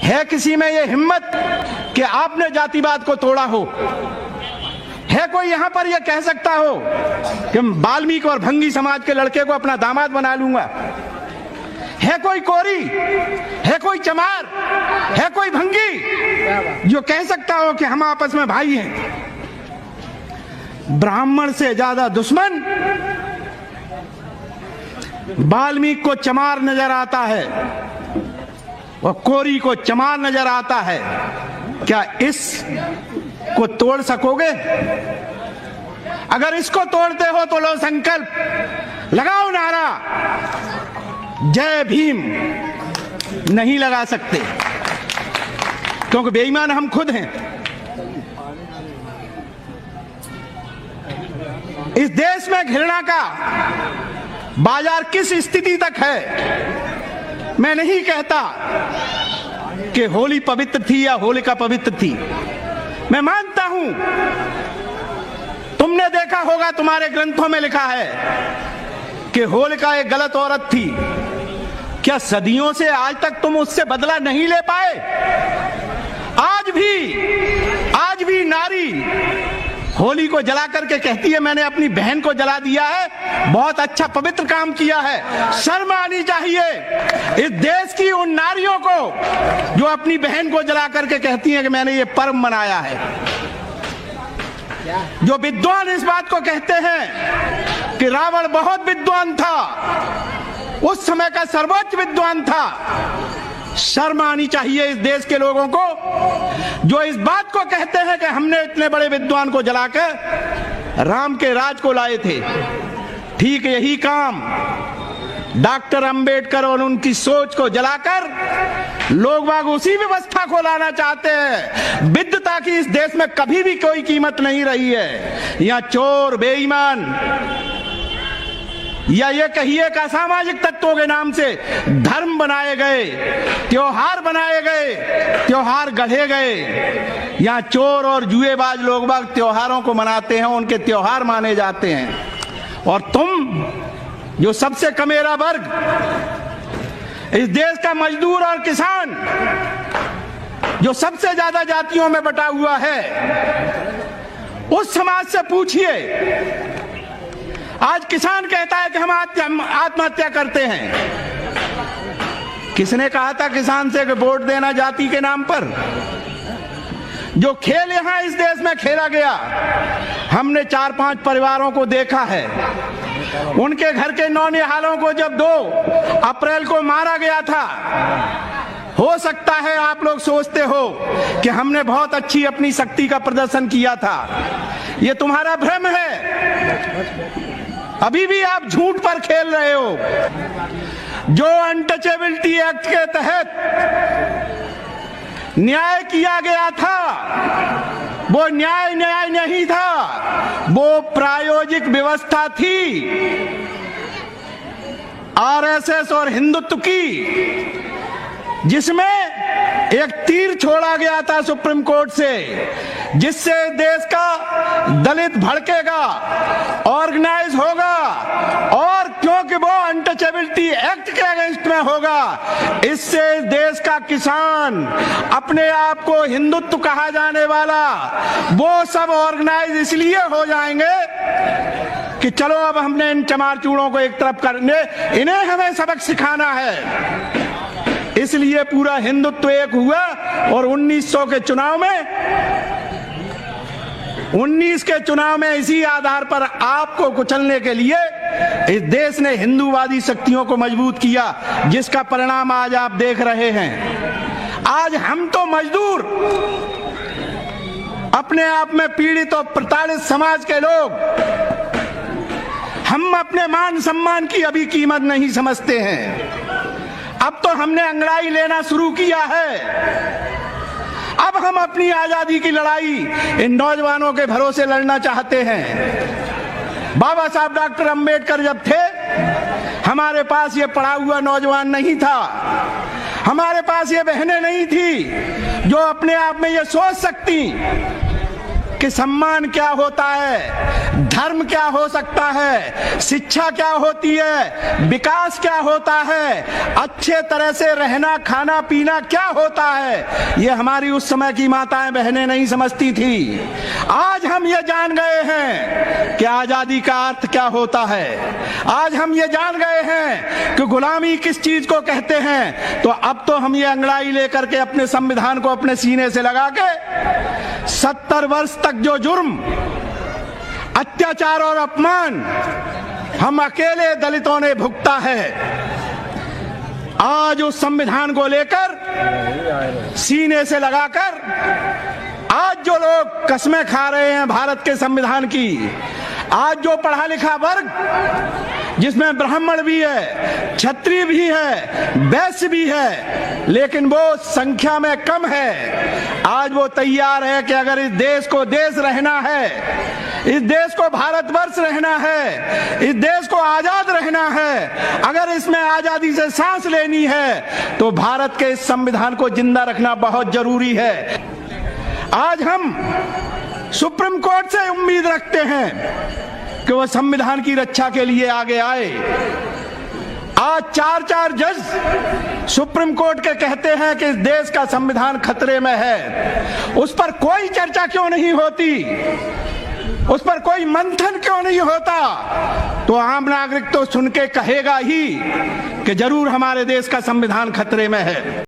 है किसी में ये हिम्मत कि आपने जातिवाद को तोड़ा हो? है कोई यहां पर यह कह सकता हो कि वाल्मीकि और भंगी समाज के लड़के को अपना दामाद बना लूंगा? है कोई कोरी, है कोई चमार, है कोई भंगी जो कह सकता हो कि हम आपस में भाई हैं? ब्राह्मण से ज्यादा दुश्मन वाल्मीकि को चमार नजर आता है और कोरी को चमार नजर आता है। क्या इस को तोड़ सकोगे? अगर इसको तोड़ते हो तो लो संकल्प, लगाओ नारा जय भीम। नहीं लगा सकते क्योंकि बेईमान हम खुद हैं। इस देश में घृणा का बाजार किस स्थिति तक है? मैं नहीं कहता कि होली पवित्र थी या होलिका पवित्र थी। मैं मानता हूं, तुमने देखा होगा, तुम्हारे ग्रंथों में लिखा है कि होलिका एक गलत औरत थी। क्या सदियों से आज तक तुम उससे बदला नहीं ले पाए? आज भी नारी होली को जला करके कहती है मैंने अपनी बहन को जला दिया है, बहुत अच्छा पवित्र काम किया है। शर्म आनी चाहिए इस देश की उन नारियों को जो अपनी बहन को जला करके कहती हैं कि मैंने ये पर्व मनाया है। जो विद्वान इस बात को कहते हैं कि रावण बहुत विद्वान था, उस समय का सर्वोच्च विद्वान था, शर्म आनी चाहिए इस देश के लोगों को जो इस बात को कहते हैं कि हमने इतने बड़े विद्वान को जलाकर राम के राज को लाए थे। ठीक यही काम डॉक्टर अंबेडकर और उनकी सोच को जलाकर लोग बाग उसी व्यवस्था को लाना चाहते हैं। विद्वता की इस देश में कभी भी कोई कीमत नहीं रही है। यहाँ चोर, बेईमान या ये कहिए कि असामाजिक तत्वों के नाम से धर्म बनाए गए, त्योहार बनाए गए, त्योहार गढ़े गए। यहाँ चोर और जुएबाज लोग बाग त्योहारों को मनाते हैं, उनके त्योहार माने जाते हैं। और तुम जो सबसे कमेरा वर्ग, इस देश का मजदूर और किसान जो सबसे ज्यादा जातियों में बटा हुआ है, उस समाज से पूछिए। आज किसान कहता है कि हम आत्महत्या करते हैं। किसने कहा था किसान से कि वोट देना जाति के नाम पर? जो खेल यहां इस देश में खेला गया, हमने 4-5 परिवारों को देखा है। उनके घर के नौनिहालों को जब 2 अप्रैल को मारा गया था, हो सकता है आप लोग सोचते हो कि हमने बहुत अच्छी अपनी शक्ति का प्रदर्शन किया था। ये तुम्हारा भ्रम है। अभी भी आप झूठ पर खेल रहे हो। जो अनटचेबिलिटी एक्ट के तहत न्याय किया गया था, वो न्याय नहीं था, वो प्रायोजिक व्यवस्था थी आरएसएस और हिंदुत्व की, जिसमें एक तीर छोड़ा गया था सुप्रीम कोर्ट से, जिससे देश का दलित भड़केगा, ऑर्गेनाइज होगा, और क्योंकि वो अनटचेबिलिटी एक्ट के अगेंस्ट में होगा, इससे देश का किसान, अपने आप को हिंदुत्व कहा जाने वाला, वो सब ऑर्गेनाइज इसलिए हो जाएंगे कि चलो अब हमने इन चमार चूड़ों को एक तरफ करने, इन्हें हमें सबक सिखाना है। इसलिए पूरा हिंदुत्व एक हुआ और 1900 के चुनाव में, 19 के चुनाव में इसी आधार पर आपको कुचलने के लिए इस देश ने हिंदूवादी शक्तियों को मजबूत किया, जिसका परिणाम आज आप देख रहे हैं। आज हम तो मजदूर, अपने आप में पीड़ित और प्रताड़ित समाज के लोग, हम अपने मान सम्मान की अभी कीमत नहीं समझते हैं। अब तो हमने अंगड़ाई लेना शुरू किया है। अब हम अपनी आजादी की लड़ाई इन नौजवानों के भरोसे लड़ना चाहते हैं। बाबा साहब डॉक्टर अंबेडकर जब थे, हमारे पास ये पढ़ा हुआ नौजवान नहीं था, हमारे पास ये बहनें नहीं थी जो अपने आप में ये सोच सकती कि सम्मान क्या होता है, धर्म क्या हो सकता है, शिक्षा क्या होती है, विकास क्या होता है, अच्छे तरह से रहना खाना पीना क्या होता है, ये हमारी उस समय की माताएं बहनें नहीं समझती थी। आज हम ये जान गए हैं कि आजादी का अर्थ क्या होता है। आज हम ये जान गए हैं कि गुलामी किस चीज को कहते हैं। तो अब तो हम ये अंगड़ाई लेकर के अपने संविधान को अपने सीने से लगा के 70 वर्ष तक जो जुर्म, अत्याचार और अपमान हम अकेले दलितों ने भुगता है, आज उस संविधान को लेकर सीने से लगाकर आज जो लोग कस्में खा रहे हैं भारत के संविधान की, आज जो पढ़ा लिखा वर्ग जिसमें ब्राह्मण भी है, क्षत्रिय भी है, वैश्य भी है, लेकिन वो संख्या में कम है, आज वो तैयार है कि अगर इस देश को देश रहना है, इस देश को भारतवर्ष रहना है, इस देश को आजाद रहना है, अगर इसमें आजादी से सांस लेनी है तो भारत के इस संविधान को जिंदा रखना बहुत जरूरी है। आज हम सुप्रीम कोर्ट से उम्मीद रखते हैं कि वह संविधान की रक्षा के लिए आगे आए। आज 4 जज सुप्रीम कोर्ट के कहते हैं कि इस देश का संविधान खतरे में है। उस पर कोई चर्चा क्यों नहीं होती, उस पर कोई मंथन क्यों नहीं होता? तो आम नागरिक तो सुन के कहेगा ही कि जरूर हमारे देश का संविधान खतरे में है।